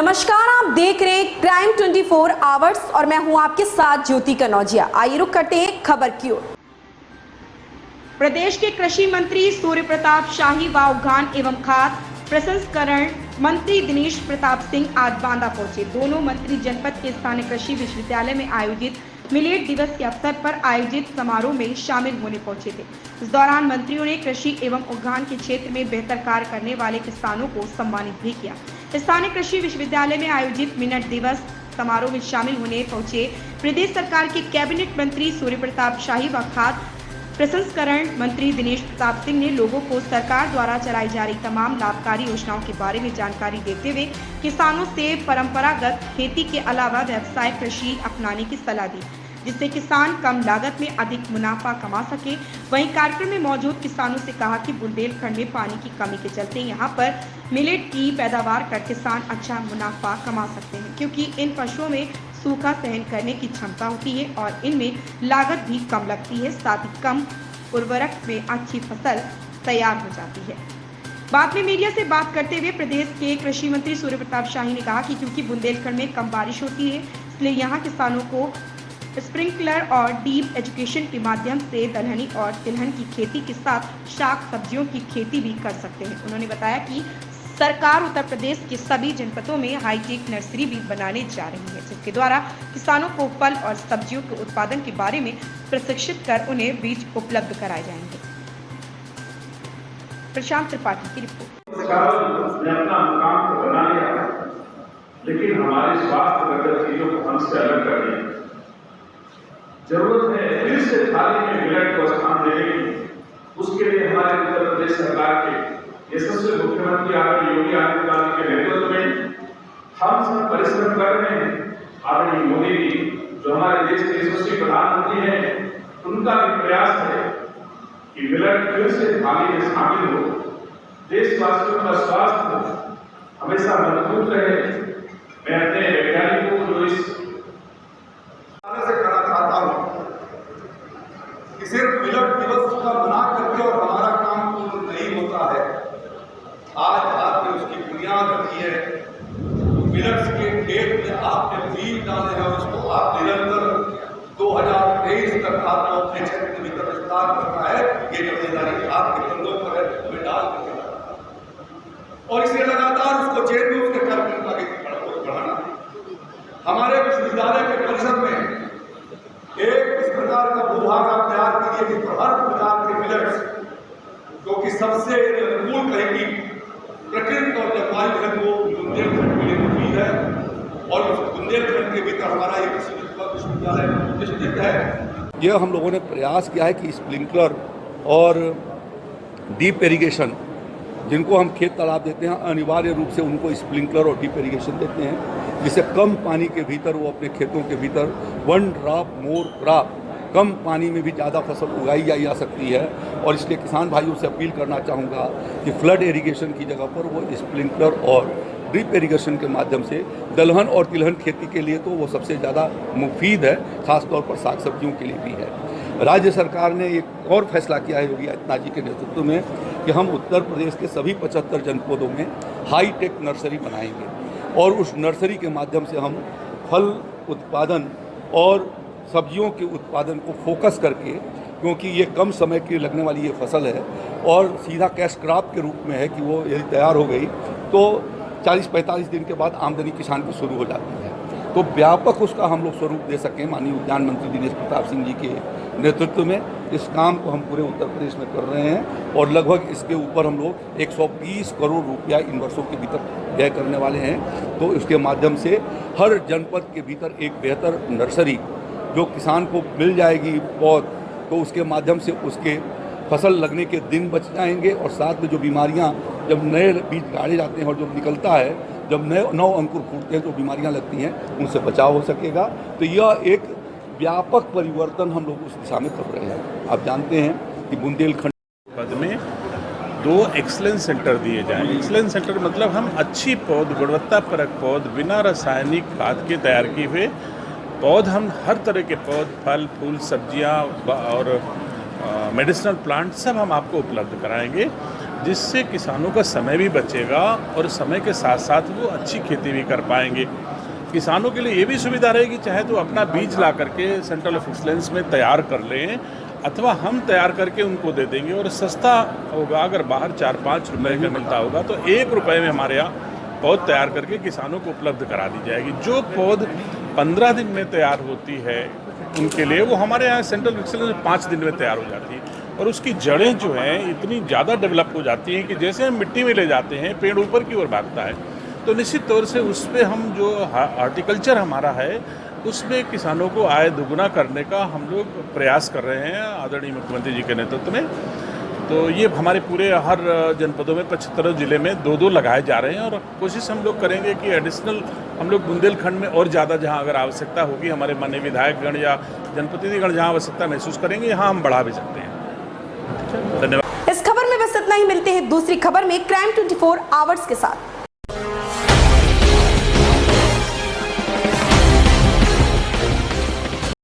नमस्कार, आप देख रहे हैं क्राइम 24 आवर्स और मैं हूं आपके साथ ज्योति कनौजिया। आइए रुक करते हैं खबर की ओर। प्रदेश के कृषि मंत्री सूर्य प्रताप शाही व उद्यान एवं खाद्य प्रसंस्करण मंत्री दिनेश प्रताप सिंह आज बांदा पहुंचे। दोनों मंत्री जनपद के स्थानीय कृषि विश्वविद्यालय में आयोजित मिलेट दिवस के अवसर पर आयोजित समारोह में शामिल होने पहुंचे थे। इस दौरान मंत्रियों ने कृषि एवं उद्यान के क्षेत्र में बेहतर कार्य करने वाले किसानों को सम्मानित भी किया। स्थानीय कृषि विश्वविद्यालय में आयोजित मिलेट दिवस समारोह में शामिल होने पहुंचे प्रदेश सरकार के कैबिनेट मंत्री सूर्य प्रताप शाही व खाद्य प्रसंस्करण मंत्री दिनेश प्रताप सिंह ने लोगों को सरकार द्वारा चलाई जा रही तमाम लाभकारी योजनाओं के बारे में जानकारी देते हुए किसानों से परंपरागत खेती के अलावा व्यवसाय कृषि अपनाने की सलाह दी, जिससे किसान कम लागत में अधिक मुनाफा कमा सके। वहीं कार्यक्रम में मौजूद किसानों से कहा कि बुंदेलखंड में पानी की कमी के चलते यहां पर मिलेट की पैदावार कर किसान अच्छा मुनाफा कमा सकते हैं, क्योंकि इन पशुओं में सूखा सहन करने की क्षमता होती है और इनमें लागत भी कम लगती है, साथ ही कम उर्वरक में अच्छी फसल तैयार हो जाती है। बाद में मीडिया से बात करते हुए प्रदेश के कृषि मंत्री सूर्य प्रताप शाही ने कहा कि क्योंकि बुंदेलखंड में कम बारिश होती है, इसलिए यहाँ किसानों को स्प्रिंकलर और डीप एजुकेशन के माध्यम से दलहनी और तिलहन की खेती के साथ शाक सब्जियों की खेती भी कर सकते हैं। उन्होंने बताया कि सरकार उत्तर प्रदेश के सभी जनपदों में हाईटेक नर्सरी भी बनाने जा रही है, जिसके द्वारा किसानों को फल और सब्जियों के उत्पादन के बारे में प्रशिक्षित कर उन्हें बीज उपलब्ध कराए जाएंगे। प्रशांत त्रिपाठी की रिपोर्ट। ने अपना मुकाम तो बना लिया, लेकिन हमारे स्वास्थ्यगत चीजों को हमसे अलग करने की जरूरत है। फिर से थाली में मिलेट को स्थान देने की, उसके लिए हमारे उत्तर प्रदेश सरकार के यशस्वी मुख्यमंत्री आदरणीय योगी आदित्यनाथ के नेतृत्व में हम सब परिश्रम कर रहे हैं। आदरणीय मोदी जी जो हमारे देश के यशस्वी प्रधानमंत्री हैं, उनका भी प्रयास है कि मिलेट फिर से थाली में शामिल हो, देशवासियों का स्वास्थ्य हमेशा मजबूत रहे। मैं अपने वैज्ञानिकों को जो इस से कहना चाहता हूं कि सिर्फ मिलेट दिवस का मना करके और हमारा काम पूर्ण नहीं होता है। आज आपने उसकी बुनियाद रखी है, मिलेट्स के खेत में आपने बीज डाले हैं, उसको आप निरंतर 2023 तक आपको अपने क्षेत्र के भीतर विस्तार करना है। ये जिम्मेदारी आपके कंधों पर है, उसमें डाल करके और इसलिए लगातार उसको चेत में उसके कार्यक्रम आगे बढ़ाना। हमारे विश्वविद्यालय के परिसर में एक इस प्रकार का भूभाग आप तैयार कीजिए कि हर प्रकार के मिलेट्स जो कि सबसे अनुकूल कहेगी प्रकृति और जलवायु है वो बुंदेलखंड के लिए मुफीद है, और उस बुंदेलखंड के भीतर हमारा एक विश्वविद्यालय स्थित है। यह हम लोगों ने प्रयास किया है कि स्प्रिंकलर और डीप इरिगेशन जिनको हम खेत तालाब देते हैं, अनिवार्य रूप से उनको स्प्रिंकलर और डीप इरिगेशन देते हैं, जिससे कम पानी के भीतर वो अपने खेतों के भीतर वन ड्रॉप मोर क्रॉप, कम पानी में भी ज़्यादा फसल उगाई जा सकती है। और इसलिए किसान भाइयों से अपील करना चाहूँगा कि फ्लड इरिगेशन की जगह पर वो स्प्रिंकलर और ड्रिप इरिगेशन के माध्यम से दलहन और तिलहन खेती के लिए तो वो सबसे ज़्यादा मुफीद है, ख़ासतौर पर साग सब्जियों के लिए भी है। राज्य सरकार ने एक और फैसला किया है योगी आदित्यनाथ जी के नेतृत्व में कि हम उत्तर प्रदेश के सभी 75 जनपदों में हाईटेक नर्सरी बनाएंगे और उस नर्सरी के माध्यम से हम फल उत्पादन और सब्जियों के उत्पादन को फोकस करके, क्योंकि ये कम समय की लगने वाली ये फसल है और सीधा कैश क्रॉप के रूप में है कि वो यदि तैयार हो गई तो 40-45 दिन के बाद आमदनी किसान की शुरू हो जाती है। तो व्यापक उसका हम लोग स्वरूप दे सकें, माननीय उद्यान मंत्री दिनेश प्रताप सिंह जी के नेतृत्व में इस काम को हम पूरे उत्तर प्रदेश में कर रहे हैं और लगभग इसके ऊपर हम लोग 120 करोड़ रुपया इन वर्षों के भीतर व्यय करने वाले हैं। तो इसके माध्यम से हर जनपद के भीतर एक बेहतर नर्सरी जो किसान को मिल जाएगी पौध, तो उसके माध्यम से उसके फसल लगने के दिन बच जाएंगे और साथ में जो बीमारियां जब नए बीज गाड़े जाते हैं और जो निकलता है, जब नौ अंकुर फूटते हैं, जो बीमारियां लगती हैं उनसे बचाव हो सकेगा। तो यह एक व्यापक परिवर्तन हम लोग उस दिशा में कर रहे हैं। आप जानते हैं कि बुंदेलखंड पद में 2 एक्सलेंस सेंटर दिए जाएं। एक्सलेंस सेंटर मतलब हम अच्छी पौध, गुणवत्तापरक पौध, बिना रासायनिक खाद के तैयार किए हुए पौध, हम हर तरह के पौध, फल फूल सब्जियां और मेडिसिनल प्लांट सब हम आपको उपलब्ध कराएंगे। जिससे किसानों का समय भी बचेगा और समय के साथ साथ वो अच्छी खेती भी कर पाएंगे। किसानों के लिए ये भी सुविधा रहेगी, चाहे तो अपना बीज ला करके सेंटर ऑफ एक्सलेंस में तैयार कर लें अथवा हम तैयार करके उनको दे देंगे और सस्ता होगा। अगर बाहर 4-5 रुपए का मिलता होगा तो 1 रुपए में हमारे यहाँ पौध तैयार करके किसानों को उपलब्ध करा दी जाएगी। जो पौध 15 दिन में तैयार होती है उनके लिए वो हमारे यहाँ सेंट्रल एक्सलेंस में 5 दिन में तैयार हो जाती है और उसकी जड़ें जो हैं इतनी ज़्यादा डेवलप हो जाती हैं कि जैसे हम मिट्टी में ले जाते हैं पेड़ ऊपर की ओर भागता है। तो निश्चित तौर से उस पर हम जो हॉर्टिकल्चर हमारा है उसमें किसानों को आय दोगुना करने का हम लोग प्रयास कर रहे हैं आदरणीय मुख्यमंत्री जी के नेतृत्व में। तो ये हमारे पूरे हर जनपदों में 75 जिले में 2-2 लगाए जा रहे हैं और कोशिश हम लोग करेंगे कि एडिशनल हम लोग बुंदेलखंड में और ज़्यादा जहां अगर आवश्यकता होगी हमारे माननीय विधायकगण या जनप्रतिनिधिगण जहां आवश्यकता महसूस करेंगे यहाँ हम बढ़ा भी सकते हैं। धन्यवाद। इस खबर में बस इतना ही, मिलते हैं दूसरी खबर में क्राइम 24 आवर्स के साथ।